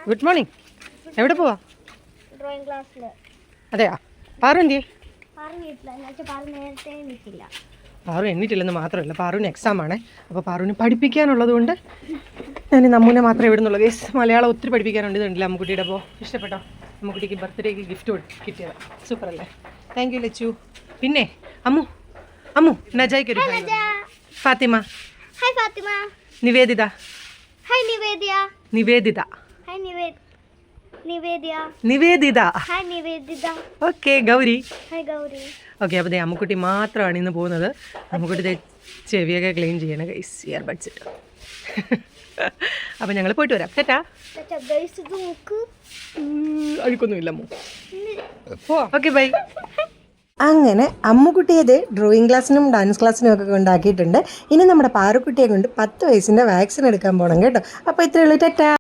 Good morning. എവിടെ പോവാ? Drawing ക്ലാസ്സിൽ. അതെയാ? പാറു എന്തിയെ? പാറു എണ്ണിട്ടില്ലെന്ന് മാത്രമല്ല, പാറുവിന് എക്സാം ആണേ. അപ്പോൾ പാറുവിന് പഠിപ്പിക്കാനുള്ളത് കൊണ്ട് ഞാൻ നമ്മൂനെ മാത്രമേ ഇവിടുന്നുള്ളൂ. ഗേസ് മലയാളം ഒത്തിരി പഠിപ്പിക്കാനുണ്ട്. ഇതുണ്ടല്ലോ അമ്മുക്കുട്ടിയുടെ. അപ്പോൾ ഇഷ്ടപ്പെട്ടോ? അമ്മുക്കുട്ടിക്ക് ബർത്ത്ഡേക്ക് ഗിഫ്റ്റ് കിട്ടിയത് സൂപ്പർ അല്ലേ? Thank you Lachu. പിന്നെ അമ്മു നജായ്ക്കൊരു Fathima. Hi Fathima. Nivedita. Hi Nivedia. Nivedita. Hi Nivedia. Nivedita. Hi Nivedita. Okay. Gauri. Hi Gauri. Okay. അപ്പോൾ അമ്മുക്കുട്ടി മാത്രമാണ് ഇന്ന് പോകുന്നത്. അമ്മുക്കുട്ടി ചെവിയൊക്കെ ക്ലീൻ ചെയ്യണം ഗൈസ്, ഇയർബഡ്സ് ഇട്ട്. അപ്പോൾ ഞങ്ങൾ പോയിട്ട് വരാം. ചേട്ടാ അഴുക്കൊന്നുമില്ല അമ്മു. Okay bye. അങ്ങനെ അമ്മുക്കുട്ടിയത് ഡ്രോയിങ് ക്ലാസ്സിനും ഡാൻസ് ക്ലാസ്സിനും ഒക്കെ കൊണ്ടാക്കിയിട്ടുണ്ട്. ഇനി നമ്മുടെ പാറുക്കുട്ടിയെ കൊണ്ട് 10 വയസ്സിൻ്റെ വാക്സിൻ എടുക്കാൻ പോകണം കേട്ടോ. അപ്പോൾ ഇത്രയേ ഉള്ളൂ. ടാറ്റാ.